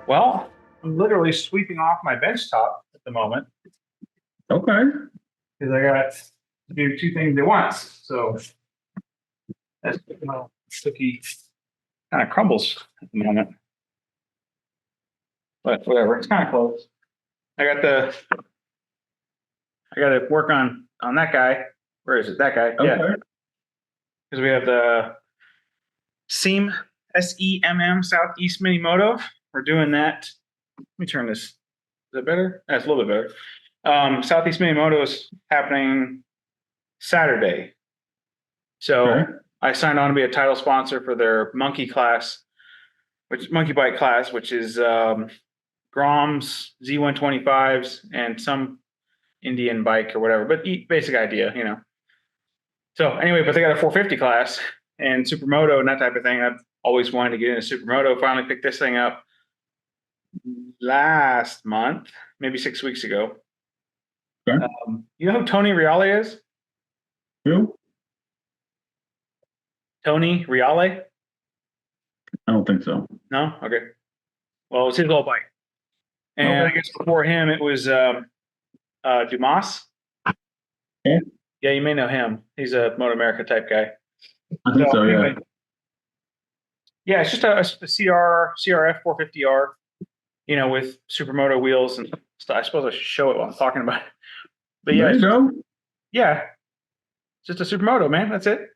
Well, I'm literally sweeping off my bench top at the moment Okay. because I got to do two things at once. So that's my cookie kind of crumbles at the moment, but whatever. It's kind of close. I got the I got to work on that guy. Where is it? That guy. Yeah, Okay. because we have the SEMM Southeast Mini Moto. We're doing that. Let me turn this. Is that better? That's a little bit better. Southeast Mini Moto is happening Saturday. So Okay. I signed on to be a title sponsor for their monkey bike class, which is Groms, Z125s, and some Indian bike or whatever. But basic idea. So anyway, but they got a 450 class and supermoto and that type of thing. I've always wanted to get into supermoto. Finally picked this thing up last month, maybe 6 weeks ago. Okay. You know who Tony Reale is? Who? Tony Reale? I don't think so. No? Okay. Well, it's his old bike. And I Okay. guess before him, it was Dumas. Yeah, Yeah, you may know him. He's a Moto America type guy. I So think so. Yeah. anyway, yeah, it's just a CRF 450R, with supermoto wheels and stuff. I suppose I should show it while I'm talking about it. But yeah, There you go. yeah, it's just a supermoto, man. That's it.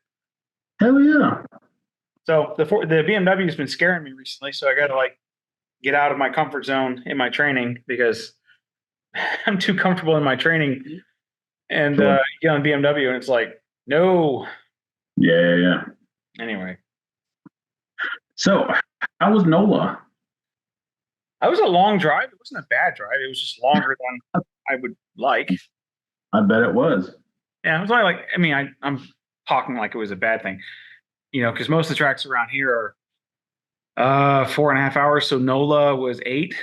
Hell yeah. So the BMW has been scaring me recently, so I got to get out of my comfort zone in my training because I'm too comfortable in my training and Sure. get on BMW and it's like, no. Yeah, yeah, yeah. Anyway, So, how was NOLA? that was a long drive. It wasn't a bad drive. It was just longer than I would like. I bet it was. Yeah, it was only I'm talking like it was a bad thing, because most of the tracks around here are 4.5 hours. So NOLA was 8.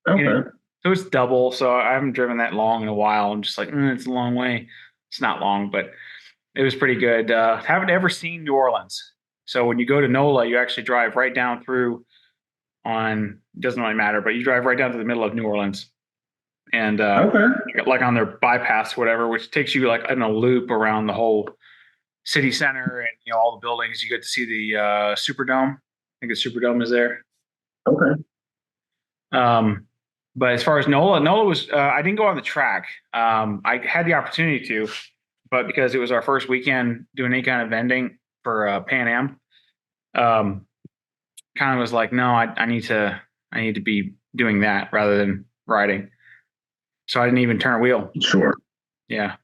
You know, Okay. so it's double. So I haven't driven that long in a while. I'm just like, it's a long way. It's not long, but it was pretty good. Haven't ever seen New Orleans. So when you go to NOLA, you actually drive right down through it doesn't really matter, but you drive right down to the middle of New Orleans and Okay. like on their bypass, whatever, which takes you like in a loop around the whole city center and all the buildings. You get to see the Superdome. I think the Superdome is there. Okay. Um, but as far as NOLA was I didn't go on the track. I had the opportunity to, but because it was our first weekend doing any kind of vending for Pan Am, kind of was like, no, I need to be doing that rather than riding. So I didn't even turn a wheel. Sure. Yeah,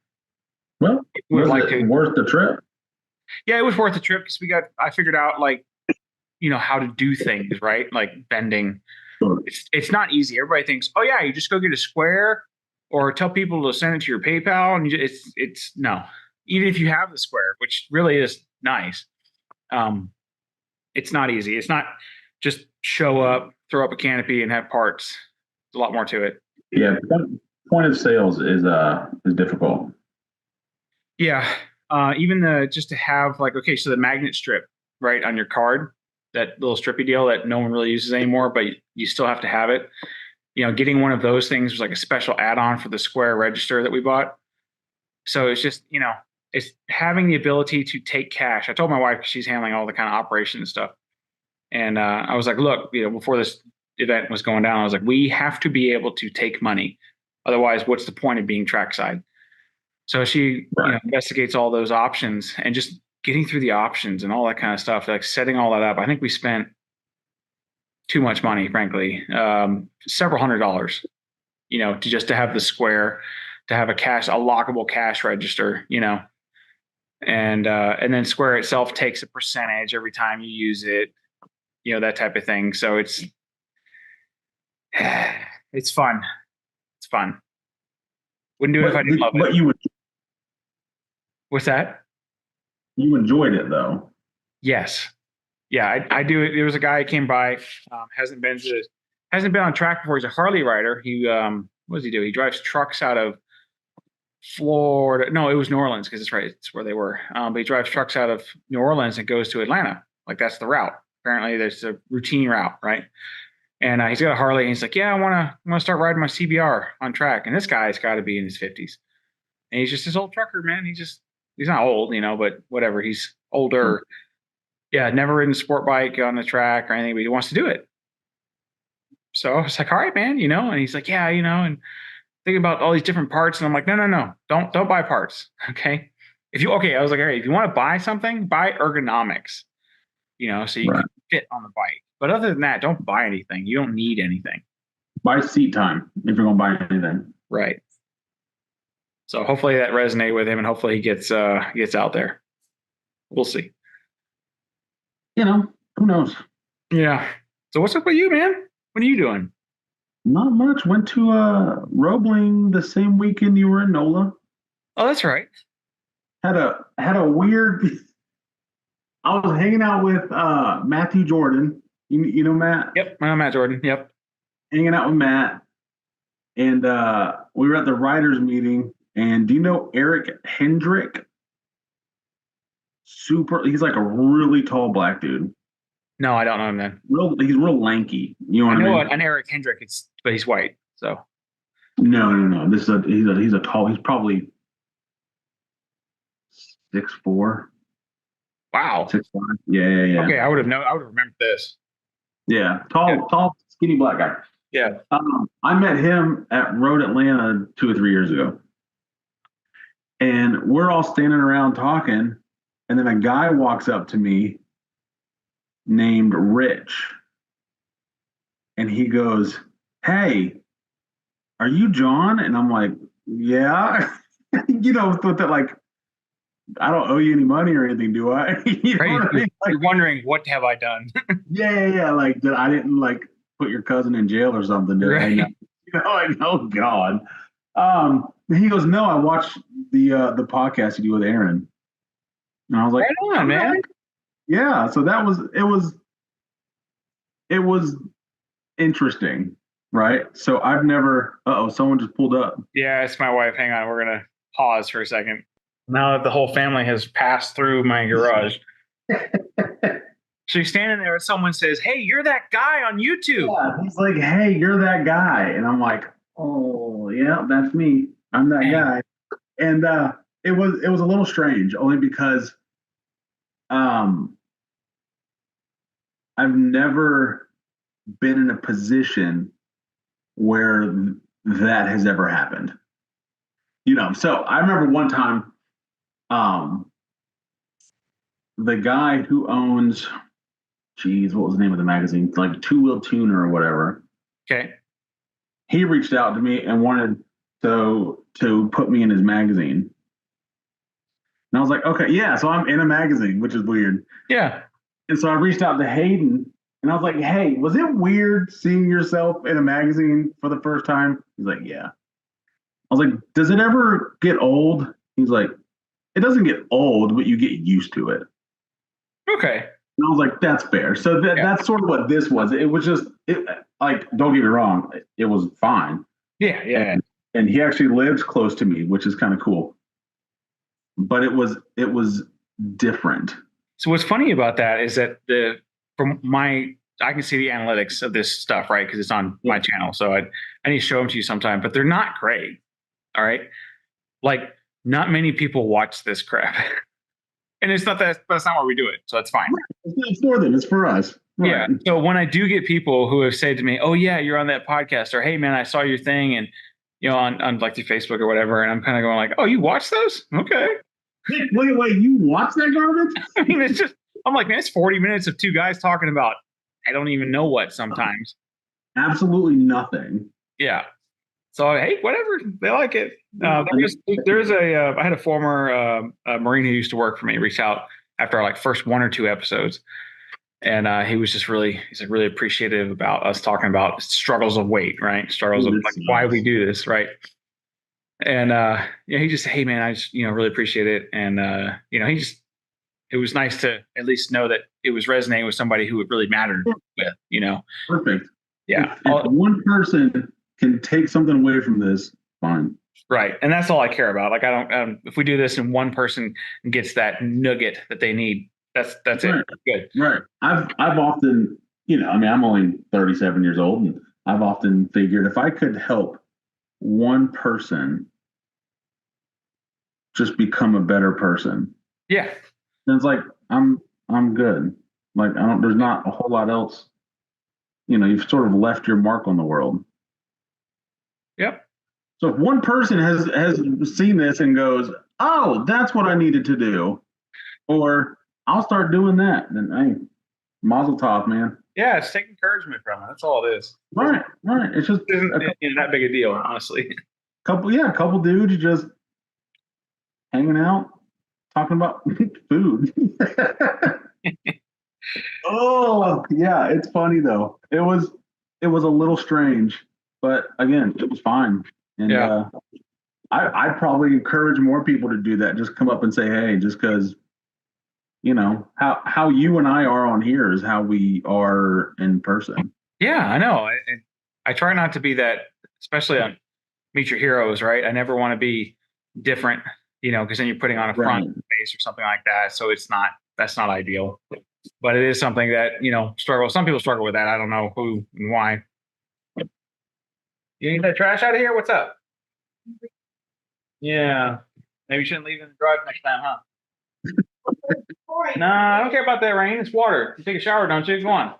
Well, would have was liked it to. worth the trip? Yeah, it was worth the trip because I figured out how to do things right, like bending. Sure. It's not easy. Everybody thinks, oh yeah, you just go get a square or tell people to send it to your PayPal, and it's no. Even if you have the square, which really is nice, um, it's not easy. It's not just show up, throw up a canopy, and have parts. There's a lot more to it. Yeah. Point of sales is difficult. Yeah, even just to have okay, so the magnet strip right on your card, that little strippy deal that no one really uses anymore, but you still have to have it. Getting one of those things was like a special add-on for the Square register that we bought. So it's just, it's having the ability to take cash. I told my wife, she's handling all the kind of operation and stuff. And I was like, look, before this event was going down, I was like, we have to be able to take money. Otherwise, what's the point of being trackside? So she, Right. investigates all those options and just getting through the options and all that kind of stuff, like setting all that up. I think we spent too much money, frankly, several $100s, to have the Square, to have a lockable cash register, and then Square itself takes a percentage every time you use it, that type of thing. So it's fun. It's fun. Wouldn't do it if I didn't love it. But What's that? you enjoyed it though. Yes. Yeah, I do. There was a guy who came by, hasn't been on track before. He's a Harley rider. What does he do? He drives trucks out of Florida. No, it was New Orleans because it's right. It's where they were. But he drives trucks out of New Orleans and goes to Atlanta. Like that's the route. Apparently, there's a routine route, right? And he's got a Harley, and he's like, "Yeah, I want to start riding my CBR on track." And this guy's got to be in his 50s, and he's just this old trucker, man. He's not old, but whatever. He's older. Yeah, never ridden a sport bike on the track or anything, but he wants to do it. So I was like, "All right, man," and he's like, "Yeah, and thinking about all these different parts." And I'm like, "No, don't buy parts, okay? I was like, "All right, if you want to buy something, buy ergonomics, so you Right. can fit on the bike. But other than that, don't buy anything. You don't need anything." Buy seat time if you're going to buy anything. Right. So hopefully that resonated with him, and hopefully he gets out there. We'll see. Who knows? Yeah. So what's up with you, man? What are you doing? Not much. Went to Roebling the same weekend you were in NOLA. Oh, that's right. Had a weird. I was hanging out with Matthew Jordan. You know Matt? Yep. I'm Matt Jordan. Yep. Hanging out with Matt, and we were at the writers meeting. And do you know Eric Hendrix? He's like a really tall black dude. No, I don't know him then. He's real lanky. You know what I mean? An Eric Hendrix, but he's white. So no. He's a tall. He's probably 6'4". wow. 6'5". Yeah. Okay, I would have remembered this. Yeah, tall, skinny black guy. Yeah. I met him at Road Atlanta 2 or 3 years ago, and we're all standing around talking, and then a guy walks up to me named Rich, and he goes, "Hey, are you John?" And I'm like, "Yeah." With that, like, I don't owe you any money or anything, do I? Right. You're wondering, what have I done? Yeah. Like, that I didn't like put your cousin in jail or something. Right. Like, oh God. He goes, "No, I watched the podcast you do with Aaron." And I was like, right on, man. Yeah. So it was interesting, right? So I've never. Someone just pulled up. Yeah, it's my wife. Hang on, we're gonna pause for a second. Now that the whole family has passed through my garage. She's standing there and someone says, "Hey, you're that guy on YouTube." Yeah, he's like, "Hey, you're that guy." And I'm like, "Oh, yeah, that's me. I'm that guy." And it was a little strange, only because I've never been in a position where that has ever happened. So I remember one time, the guy who owns, what was the name of the magazine? Like Two Wheel Tuner or whatever. Okay. He reached out to me and wanted to put me in his magazine. And I was like, okay, yeah. So I'm in a magazine, which is weird. Yeah. And so I reached out to Hayden and I was like, "Hey, was it weird seeing yourself in a magazine for the first time?" He's like, "Yeah." I was like, "Does it ever get old?" He's like, "It doesn't get old, but you get used to it." Okay. And I was like, "That's fair." So that's sort of what this was. It was just, like, don't get me wrong, it was fine. Yeah. And he actually lives close to me, which is kind of cool. But it was different. So what's funny about that is that I can see the analytics of this stuff, right? Because it's on my channel. So I need to show them to you sometime, but they're not great. All right. Like, not many people watch this crap. And it's not that's not why we do it. So it's fine. It's not for them, it's for us. Right. Yeah. So when I do get people who have said to me, "Oh yeah, you're on that podcast," or "Hey man, I saw your thing," and on like through Facebook or whatever, and I'm kind of going like, "Oh, you watch those? Okay." Wait, you watch that garbage? I mean, I'm like, man, it's 40 minutes of two guys talking about I don't even know what sometimes. Absolutely nothing. Yeah. So, hey, whatever. They like it. I had a former Marine who used to work for me, reached out after our like first 1 or 2 episodes. And he was just really appreciative about us talking about struggles of weight, right? Struggles of like why we do this, right? And he just said, "Hey man, I just really appreciate it." And it was nice to at least know that it was resonating with somebody who it really mattered with, Perfect. Yeah. If one person can take something away from this, fine. Right. And that's all I care about. Like, I don't, if we do this and one person gets that nugget that they need, that's right. It. Good. Right. I've often I mean, I'm only 37 years old, and I've often figured if I could help one person just become a better person, Yeah. then it's like I'm good. Like I don't. There's not a whole lot else. You've sort of left your mark on the world. Yep. So if one person has seen this and goes, "Oh, that's what I needed to do," or "I'll start doing that," then hey, Mazel tov, man. Yeah. It's take encouragement from it. That's all it is. Right, right. It's just It isn't a that big a deal, honestly. couple dudes just hanging out, talking about food. Oh, yeah, it's funny though. It was a little strange, but again, it was fine. And Yeah. I probably encourage more people to do that. Just come up and say, hey, just because how you and I are on here is how we are in person. Yeah, I know. I try not to be that, especially on Meet Your Heroes, right? I never want to be different, because then you're putting on a front Right. face or something like that. So that's not ideal. But it is something that, struggle. Some people struggle with that. I don't know who and why. You need that trash out of here? What's up? Yeah. Maybe you shouldn't leave it in the garage next time, huh? Nah, I don't care about that rain. It's water. You take a shower, don't you? Go on.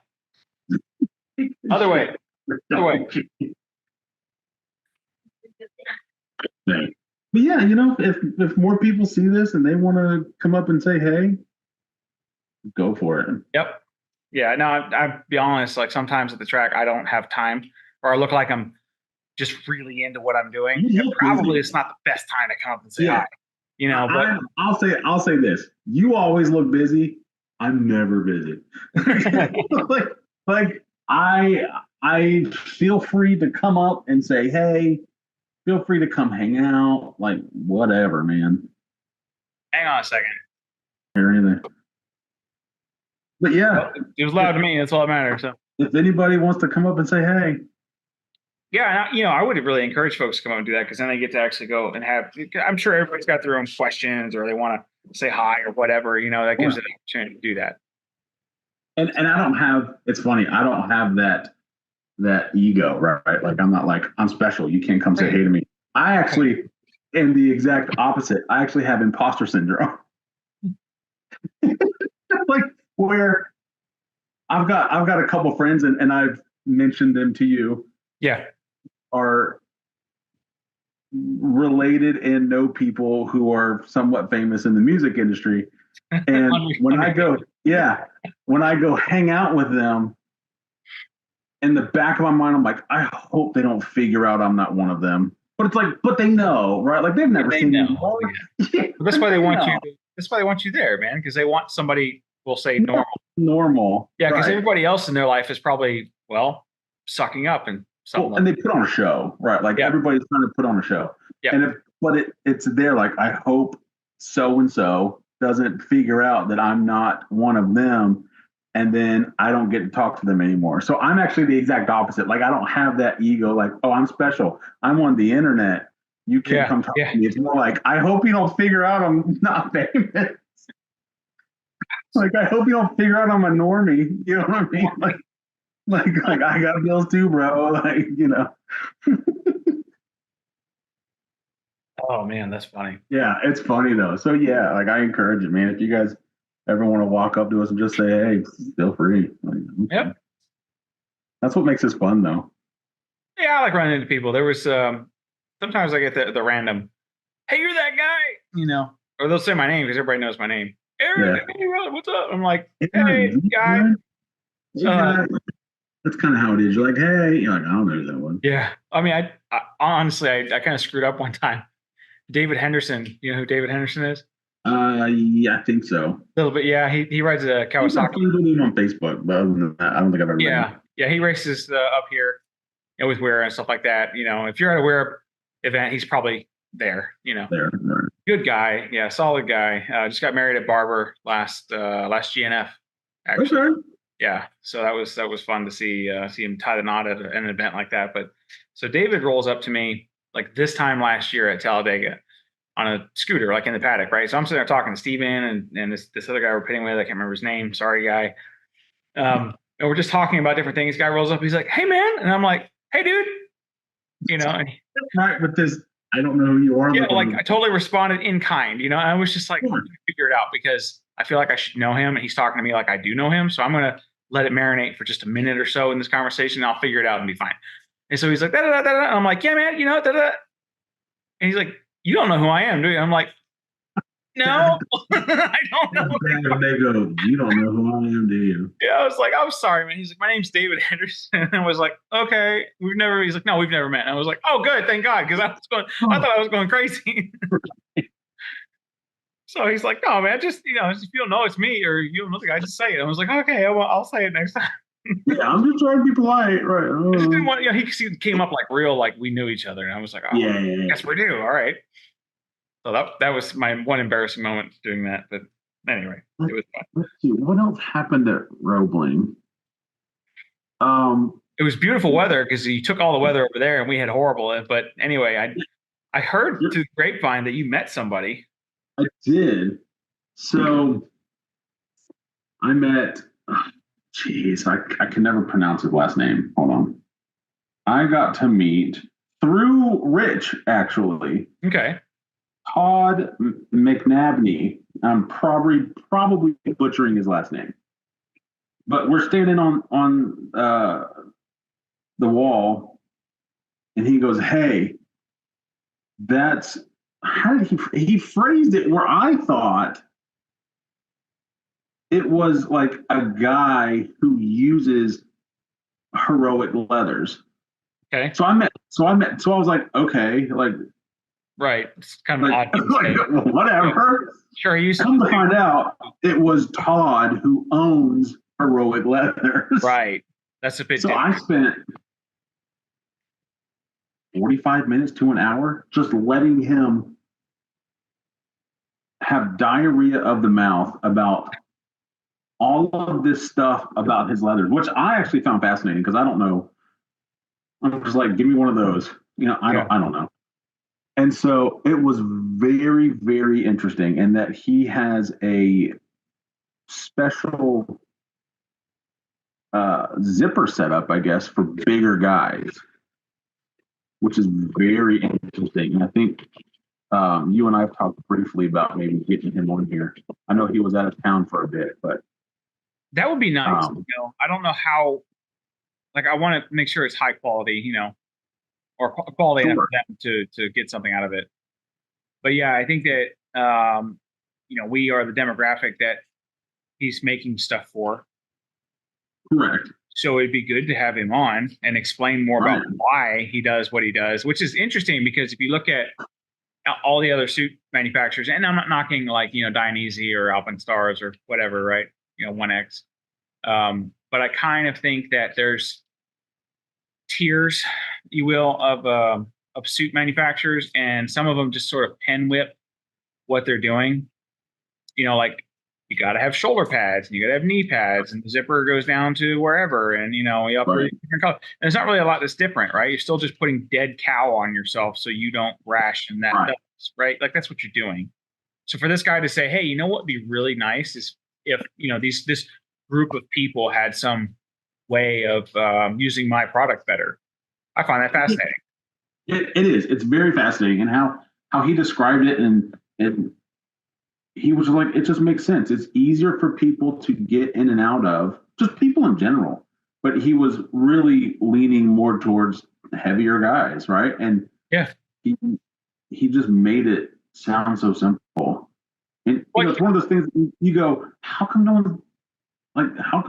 Other way. Other way. Right. But yeah, if more people see this and they want to come up and say, hey, go for it. Yep. Yeah. No, I'll be honest. Like sometimes at the track, I don't have time, or I look like I'm just really into what I'm doing. You look Probably busy. it's not the best time to come up and say Yeah. hi. But I'll say this. You always look busy. I'm never busy. like like I feel free to come up and say, hey, feel free to come hang out. Like whatever, man. hang on a second. Or anything. But yeah, Well, it was loud to me. That's all that matters. So if anybody wants to come up and say, hey, yeah, and I would really encourage folks to come up and do that because then they get to actually go and have. I'm sure everybody's got their own questions or they want to say hi or whatever. That gives yeah. it an opportunity to do that. And I don't have it's funny, I don't have that ego, right? Like I'm not like I'm special. You can't come say hey to me. I actually am the exact opposite. I actually have imposter syndrome. Like where I've got a couple friends and I've mentioned them to you Yeah. are related and know people who are somewhat famous in the music industry. And when I go hang out with them, in the back of my mind, I'm like, I hope they don't figure out I'm not one of them. But it's like, but they know, right? Like they've never seen me before. Yeah. That's why they want you. That's why they want you there, man. Because they want somebody. We'll say normal. Normal. Yeah, because right. everybody else in their life is probably sucking up and something. And they put on a show, right? Like everybody's trying to put on a show. Yeah. And it's there. Like I hope so and so doesn't figure out that I'm not one of them, and then I don't get to talk to them anymore. So I'm actually the exact opposite. Like I don't have that ego. Like I'm special. I'm on the internet. You can't come talk to me. It's more like I hope you don't figure out I'm not famous. Like I hope you don't figure out I'm a normie. You know what I mean? Like I got bills too, bro. Oh man, that's funny. Yeah, it's funny though. So yeah, like I encourage it, man. If you guys ever want to walk up to us and just say, "Hey, feel free." Like, Yep. That's what makes this fun, though. Yeah, I like running into people. There was sometimes I get the random, "Hey, you're that guy," or they'll say my name because everybody knows my name. Aaron, hey, what's up? I'm like, "Hey, guy." That's kind of how it is. You're like, "Hey," you're like, "I don't know who that one." Yeah, I mean, I honestly, I kind of screwed up one time. David Henderson, you know who David Henderson is? Yeah, I think so. A little bit, yeah. He rides a Kawasaki. I'm on Facebook, but other than that, I don't think I've ever. Yeah, he races up here, with Ware and stuff like that. If you're at a Ware event, he's probably there. There. Good guy, yeah, solid guy. Just got married at Barber last GNF, actually. Okay. Yeah, so that was fun to see him tie the knot at an event like that. But so David rolls up to me like this time last year at Talladega on a scooter, like in the paddock, right? So I'm sitting there talking to Steven and this other guy we're pitting with. I can't remember his name. Sorry, guy. and we're just talking about different things. Guy rolls up, he's like, "Hey man," and I'm like, "Hey dude," and Right, but this, I don't know who you are. yeah, But like I totally responded in kind. I was just like, I'm sure. gonna figure it out because I feel like I should know him, and he's talking to me like I do know him. So I'm gonna let it marinate for just a minute or so in this conversation, and I'll figure it out and be fine. And so he's like, da da da da. And I'm like, yeah, man, da da. And he's like, you don't know who I am, do you? I'm like, no, I don't know. They go, you don't know who I am, do you? Yeah, I was like, I'm sorry, man. He's like, my name's David Henderson. And I was like, okay, he's like, no, we've never met. And I was like, oh, good, thank God, because I thought I was going crazy. So he's like, no, man, just, if you don't know it's me or you don't know the guy, just say it. I was like, okay, I'll say it next time. Yeah, I'm just trying to be polite, right? I just didn't want, he came up like real, like we knew each other. And I was like, oh, Yeah, yeah, yeah. yes, we do. All right. So that was my one embarrassing moment doing that. But anyway, it was fun. Let's see, what else happened at Roebling? It was beautiful weather because he took all the weather over there and we had horrible. But anyway, I heard through the grapevine that you met somebody. I did. So I met, jeez, I can never pronounce his last name. Hold on. I got to meet through Rich, actually, Okay. Todd McNabney. I'm probably butchering his last name, but we're standing on the wall, and he goes, "Hey, that's how did he phrased it where I thought it was like a guy who uses heroic leathers." Okay. So I was like, okay, like, Right. It's kind of like, odd. like whatever. Sure. He used Come to to. find out, it was Todd who owns heroic leathers. Right. That's a bit So different. I spent 45 minutes to an hour just letting him have diarrhea of the mouth about all of this stuff about his leathers, which I actually found fascinating because I don't know. I'm just like, give me one of those. I don't know. And so it was very, very interesting in that he has a special zipper setup, I guess, for bigger guys, which is very interesting. And I think you and I have talked briefly about maybe getting him on here. I know he was out of town for a bit, but That would be nice. I don't know how. Like, I want to make sure it's high quality, or quality enough sure. for them to get something out of it. But yeah, I think that we are the demographic that he's making stuff for. Correct. So it'd be good to have him on and explain more about why he does what he does, which is interesting because if you look at all the other suit manufacturers, and I'm not knocking like, Dainese or Alpenstars or whatever, right? 1X. But I kind of think that there's tiers, you will, of suit manufacturers, and some of them just sort of pen whip what they're doing. Like you got to have shoulder pads and you got to have knee pads, and the zipper goes down to wherever, and you have different colors. And there's not really a lot that's different, right? You're still just putting dead cow on yourself so you don't rash and that does, right? Like that's what you're doing. So for this guy to say, hey, you know what would be really nice is if this group of people had some way of using my product better. I find that fascinating. It is. It's very fascinating, and how he described it, and he was like, it just makes sense. It's easier for people to get in and out of, just people in general. But he was really leaning more towards heavier guys, right? And yeah, he just made it sound so simple. And it's one of those things you go, how come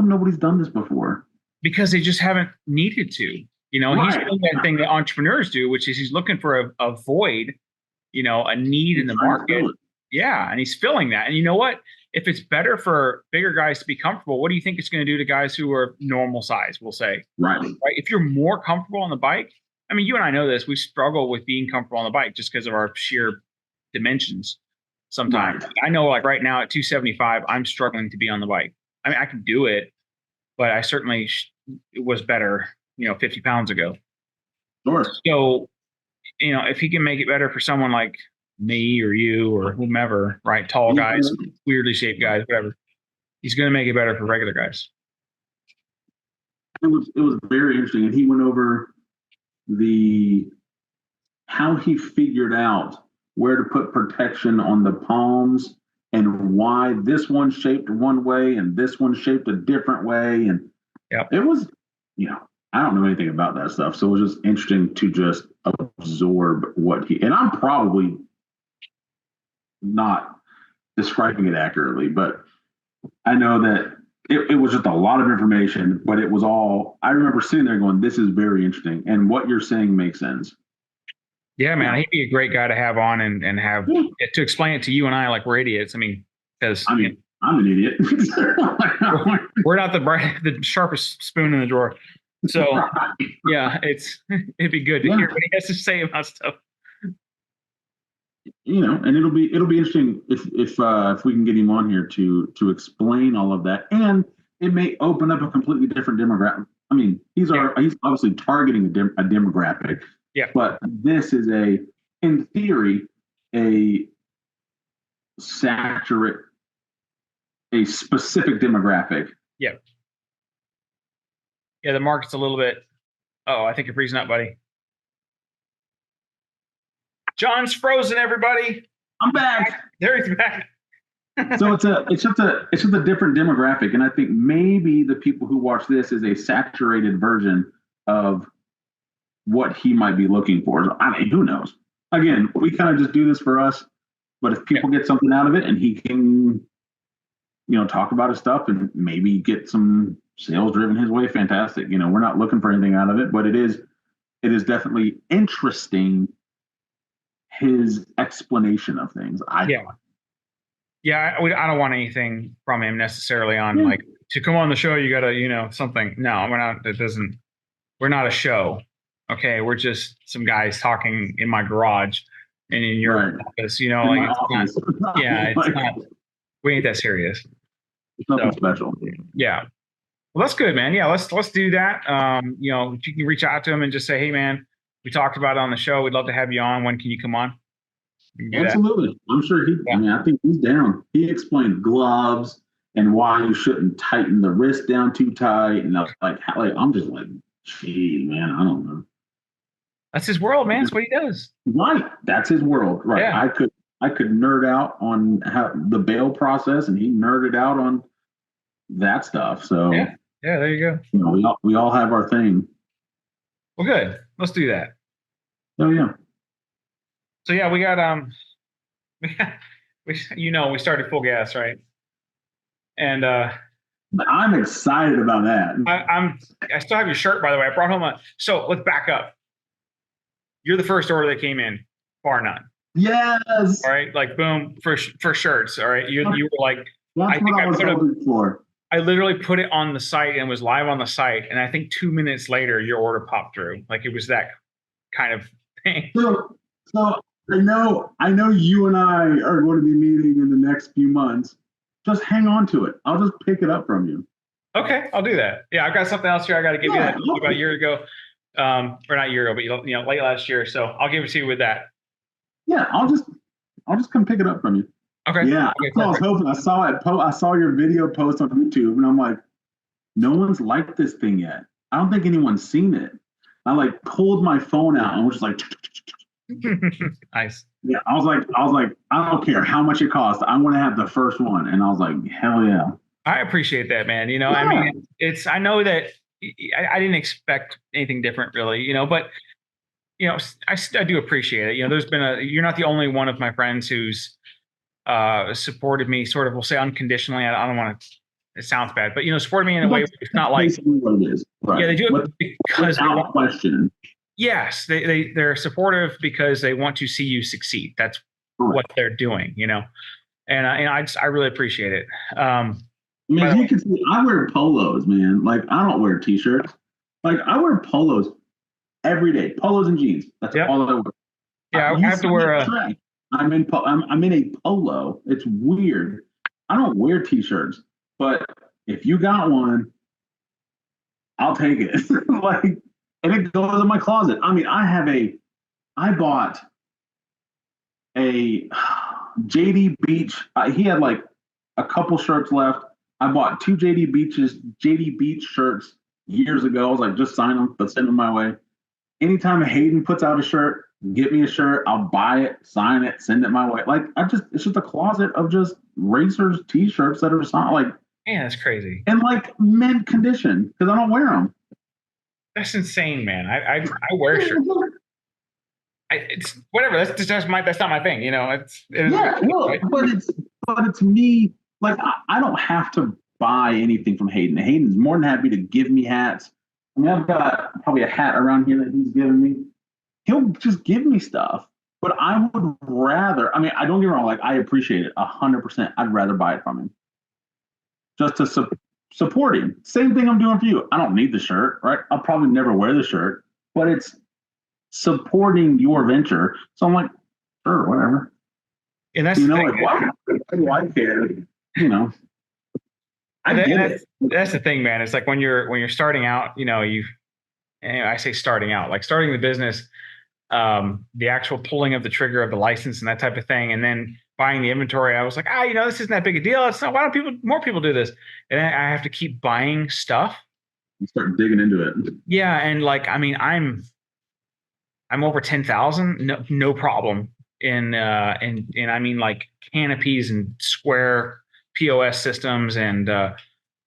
nobody's done this before? Because they just haven't needed to. He's doing that thing that entrepreneurs do, which is he's looking for a void, a need in the market. Yeah, and he's filling that. And you know what? If it's better for bigger guys to be comfortable, what do you think it's going to do to guys who are normal size, we'll say? Right. If you're more comfortable on the bike, I mean, you and I know this, we struggle with being comfortable on the bike just because of our sheer dimensions sometimes. Right. I know like right now at 275, I'm struggling to be on the bike. I mean, I can do it, but I certainly was better, 50 pounds ago. Sure. So, if he can make it better for someone like me or you or whomever, right? Tall guys, weirdly shaped guys, whatever. He's going to make it better for regular guys. it was very interesting, and he went over the how he figured out where to put protection on the palms and why this one shaped one way and this one shaped a different way. And Yep. it was, I don't know anything about that stuff. So it was just interesting to just absorb and I'm probably not describing it accurately, but I know that it was just a lot of information, but it was all, I remember sitting there going, this is very interesting. And what you're saying makes sense. Yeah, man, he'd be a great guy to have on and have to explain it to you and I like we're idiots. I mean, because I'm an idiot. we're not the sharpest spoon in the drawer. So yeah, it'd be good to hear what he has to say about stuff. And it'll be interesting if we can get him on here to explain all of that, and it may open up a completely different demographic. I mean, he's obviously targeting a demographic. Yeah. But this is in theory, a specific demographic. Yeah. Yeah, the market's a little bit. Oh, I think you're freezing up, buddy. John's frozen, everybody. I'm back. There he's back. So it's just a different demographic, and I think maybe the people who watch this is a saturated version of what he might be looking for. I mean, who knows? Again, we kind of just do this for us, but if people get something out of it and he can, talk about his stuff and maybe get some sales driven his way, fantastic. We're not looking for anything out of it, but it is definitely interesting, his explanation of things. Yeah, I don't want anything from him necessarily on like to come on the show. You gotta, something. No, we're not. We're not a show. Okay, we're just some guys talking in my garage and in your office. It's not. We ain't that serious. It's nothing special. Yeah. Well, that's good, man. Yeah, let's do that. If you can reach out to him and just say, hey, man, we talked about it on the show. We'd love to have you on. When can you come on? Absolutely. I'm sure I think he's down. He explained gloves and why you shouldn't tighten the wrist down too tight. And I'm just like, gee, man, I don't know. That's his world, man. That's what he does. Right. That's his world. Right. Yeah. I could nerd out on how the bail process, and he nerded out on that stuff. So yeah, there you go. We all have our thing. Well, good. Let's do that. Oh yeah. So yeah, we got we started full gas, right? And I'm excited about that. I still have your shirt, by the way. I brought home so let's back up. You're the first order that came in, bar none. Yes. All right, like boom for shirts. All right, you were like, that's what I was hoping for. I literally put it on the site and was live on the site, and I think 2 minutes later your order popped through. Like it was that kind of thing. So I know you and I are going to be meeting in the next few months. Just hang on to it. I'll just pick it up from you. Okay, I'll do that. Yeah, I've got something else here I got to give you that about a year ago. Or not a year ago, but late last year. So I'll give it to you with that. Yeah, I'll just come pick it up from you. Okay. Yeah, I was hoping. I saw your video post on YouTube, and I'm like, no one's liked this thing yet. I don't think anyone's seen it. I pulled my phone out and was just like, nice. Yeah, I was like, I don't care how much it costs. I want to have the first one, and I was like, hell yeah. I appreciate that, man. I mean, I know that I didn't expect anything different, really. But I do appreciate it. There's been you're not the only one of my friends who's supported me, sort of, we'll say unconditionally. I don't want to. It sounds bad, but supported me in a way. It's not like what it is. Right. Yeah, they do it because without question. Yes, they're supportive because they want to see you succeed. That's what they're doing, and I really appreciate it. I mean, as you can see, I wear polos, man. Like, I don't wear t-shirts. Like, I wear polos every day, polos and jeans. That's all I wear. Yeah, I have to wear a. I'm in a polo. It's weird. I don't wear t-shirts, but if you got one, I'll take it. And it goes in my closet. I mean, I bought a JD Beach. He had like a couple shirts left. I bought two JD Beach shirts years ago. I was like, just sign them, but send them my way. Anytime Hayden puts out a shirt, get me a shirt. I'll buy it, sign it, send it my way. Like it's just a closet of just racers T-shirts that are signed, like, Man, that's crazy. in like mint condition because I don't wear them. That's insane, man. I wear shirts. It's whatever. That's not my thing. Yeah, well, right? but it's me. Like I don't have to buy anything from Hayden. Hayden's more than happy to give me hats. I mean, I've got probably a hat around here that he's given me. He'll just give me stuff. But I would rather. I mean, I don't get me wrong. Like I appreciate it 100%. I'd rather buy it from him just to support him. Same thing I'm doing for you. I don't need the shirt, right? I'll probably never wear the shirt, but it's supporting your venture. So I'm like, sure, whatever. And that's like, why do I care? I get it. That's the thing, man. It's like when you're starting out, I say starting out, like starting the business, the actual pulling of the trigger of the license and that type of thing, and then buying the inventory. I was like, this isn't that big a deal. It's not. Why don't more people do this? And then I have to keep buying stuff. You start digging into it. Yeah, and like, I mean, I'm over 10,000, no problem. And I mean, like canopies and square POS systems and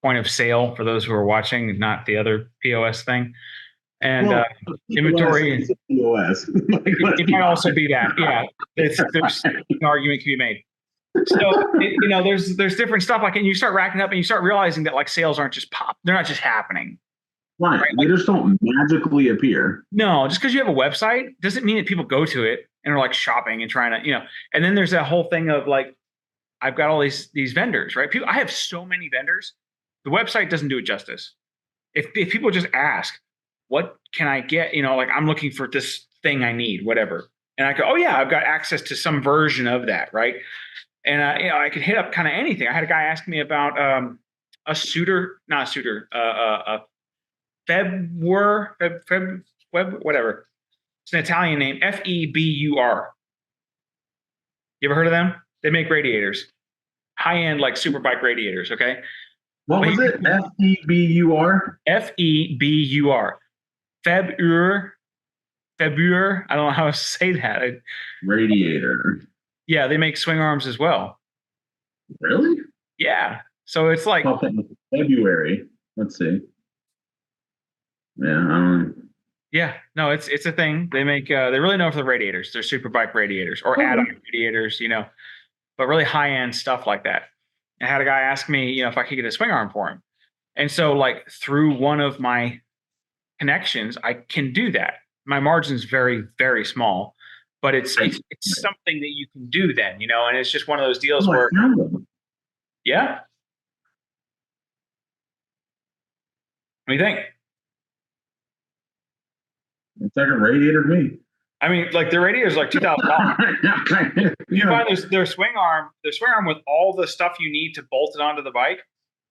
point of sale for those who are watching, not the other POS thing. And inventory. POS. It might also be that. Yeah, there's an argument can be made. So there's different stuff like, and you start racking up and you start realizing that like sales aren't just pop. They're not just happening. Right. They just don't magically appear. No, just because you have a website doesn't mean that people go to it and are like shopping and trying to, and then there's that whole thing of like, I've got all these vendors, right? I have so many vendors. The website doesn't do it justice. If people just ask, what can I get? Like I'm looking for this thing I need, whatever. And I go, oh yeah, I've got access to some version of that, right? And I could hit up kind of anything. I had a guy ask me about a whatever. It's an Italian name, Febur. You ever heard of them? They make radiators, high-end like super bike radiators. Okay. What was it? Febur. Febur. Febur. I don't know how to say that. Radiator. Yeah, they make swing arms as well. Really? Yeah. So it's like February. Let's see. Yeah. Yeah. No, it's a thing. They make they're really known for the radiators. They're super bike radiators or add-on radiators, but really high-end stuff like that. I had a guy ask me, if I could get a swing arm for him. And so like through one of my connections, I can do that. My margin's very, very small, but it's something that you can do then, and it's just one of those deals where, yeah. What do you think? It's like a radiator to me. I mean, like the radiator is like $2,000. You find their swing arm with all the stuff you need to bolt it onto the bike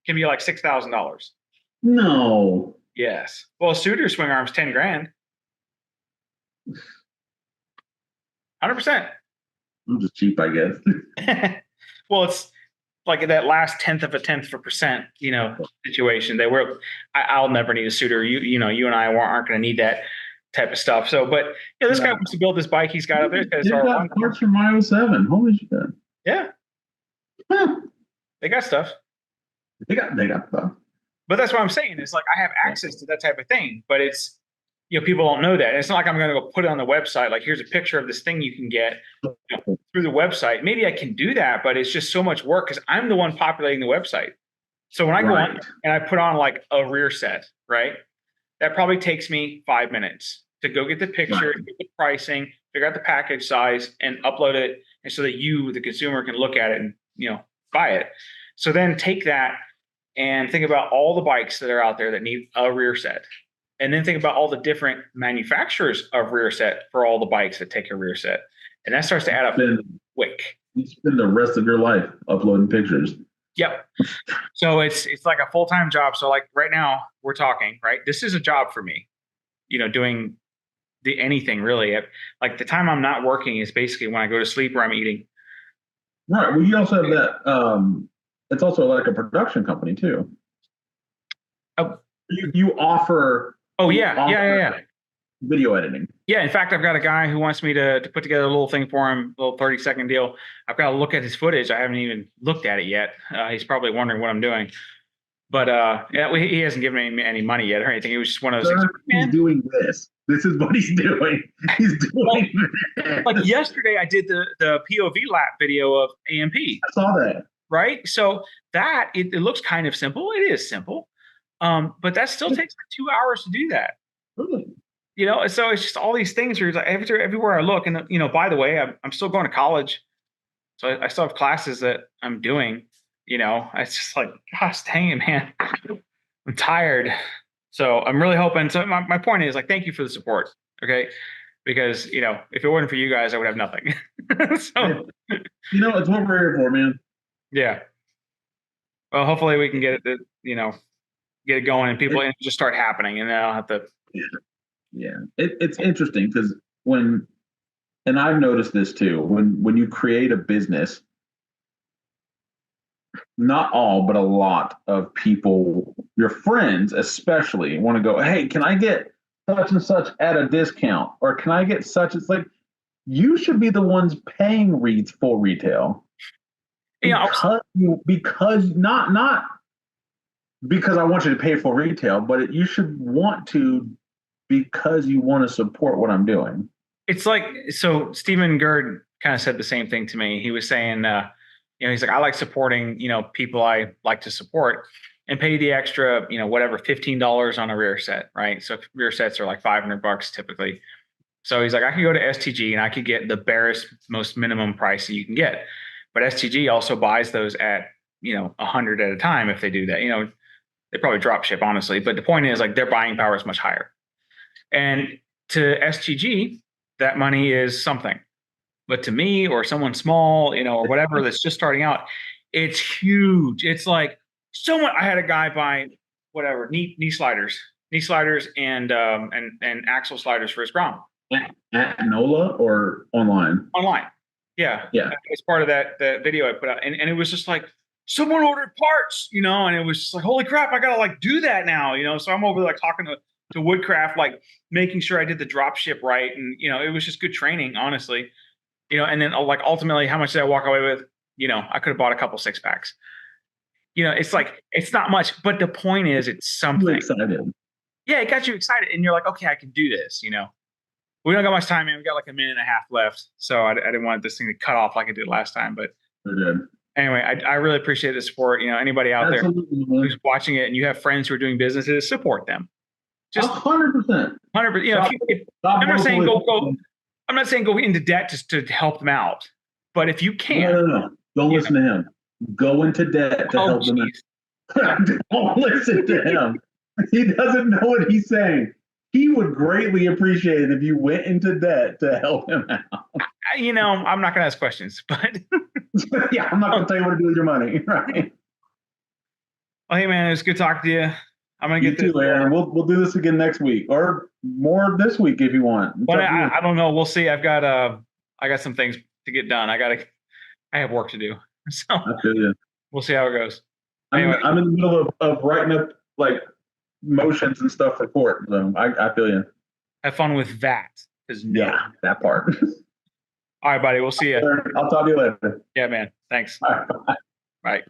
can be like $6,000. No. Yes. Well, a Suter swing arm's 10 grand. 100%. I'm just cheap, I guess. Well, it's like that last 0.1% situation. I'll never need a Suter. You and I aren't going to need that type of stuff. So, but this guy wants to build this bike he's got up there. They got parts from my 07. Holy shit. Yeah. They got stuff. They got stuff. But that's what I'm saying. It's like I have access to that type of thing, but it's people don't know that. And it's not like I'm going to go put it on the website. Like here's a picture of this thing you can get through the website. Maybe I can do that, but it's just so much work because I'm the one populating the website. So when I go on and I put on like a rear set, right? That probably takes me 5 minutes to go get the picture, get the pricing, figure out the package size, and upload it, and so that you, the consumer, can look at it and buy it. So then take that and think about all the bikes that are out there that need a rear set, and then think about all the different manufacturers of rear set for all the bikes that take a rear set, and that starts to add up quick. You spend the rest of your life uploading pictures. Yep. So it's like a full-time job. So like right now we're talking, right? This is a job for me, doing anything really. Like the time I'm not working is basically when I go to sleep or I'm eating. Right. Well, you also have that. It's also like a production company too. Oh, You offer. Oh You yeah, yeah, yeah, offer yeah. video editing. Yeah, in fact, I've got a guy who wants me to put together a little thing for him, a little 30-second deal. I've got to look at his footage. I haven't even looked at it yet. He's probably wondering what I'm doing. But yeah, he hasn't given me any money yet or anything. It was just one of those things. Sir, he's Man, doing this. This is what he's doing. He's well, doing like this. yesterday, I did the POV lap video of AMP, I saw that. right? So that it looks kind of simple. It is simple, but that still takes like 2 hours to do that. Really? So it's just all these things where like everywhere I look, and by the way, I'm still going to college, so I still have classes that I'm doing. It's just like, gosh dang it, man, I'm tired. So I'm really hoping. So my point is like, thank you for the support, okay? Because if it wasn't for you guys, I would have nothing. So it's what we're here for, man. yeah. Well, hopefully we can get it, get it going, and people just start happening, and then I'll have to. Yeah, it's interesting because and I've noticed this too, when you create a business, not all, but a lot of people, your friends especially, want to go, hey, can I get such and such at a discount? Or can I get such? It's like, you should be the ones paying full retail. Because not because I want you to pay full retail, but you should want to because you want to support what I'm doing. It's like, so Stephen Gerd kind of said the same thing to me. He was saying, he's like, I like supporting, people I like to support and pay the extra, whatever, $15 on a rear set, right? So rear sets are like $500 typically. So he's like, I could go to STG and I could get the barest, most minimum price that you can get. But STG also buys those at, 100 at a time if they do that. They probably drop ship, honestly. But the point is, like, their buying power is much higher. And to STG, that money is something. But to me or someone small, or whatever that's just starting out, it's huge. It's like I had a guy buy whatever knee sliders and axle sliders for his Grom. At NOLA or online? Online. Yeah. Yeah. It's part of the video I put out. And it was just like, someone ordered parts, and it was just like, holy crap, I gotta like do that now, So I'm over like talking to Woodcraft, like making sure I did the drop ship right. And it was just good training, honestly. And then like ultimately, how much did I walk away with? I could have bought a couple 6-packs. It's like, it's not much, but the point is it's something. Excited. Yeah, it got you excited. And you're like, okay, I can do this, We don't got much time, man. We got like a minute and a half left. So I didn't want this thing to cut off like I did last time. But anyway, I really appreciate the support. Anybody out there who's watching it and you have friends who are doing businesses, support them. Just 100%. 100%. I'm not saying go. I'm not saying go into debt just to help them out. But if you can, no. Don't listen to him. Go into debt to help them out. Don't listen to him. He doesn't know what he's saying. He would greatly appreciate it if you went into debt to help him out. I'm not going to ask questions, but yeah, I'm not going to tell you what to do with your money. Right. Well, hey man, it was good talking to you. I'm gonna get this. Aaron. We'll do this again next week or more this week if you want. But I don't know. We'll see. I got some things to get done. I have work to do. So I feel you. We'll see how it goes. Anyway. I'm in the middle of writing up like motions and stuff for court. So I feel you. Have fun with that. Yeah, that part. All right, buddy. We'll see you. I'll talk to you later. Yeah, man. Thanks. All right, bye. Bye.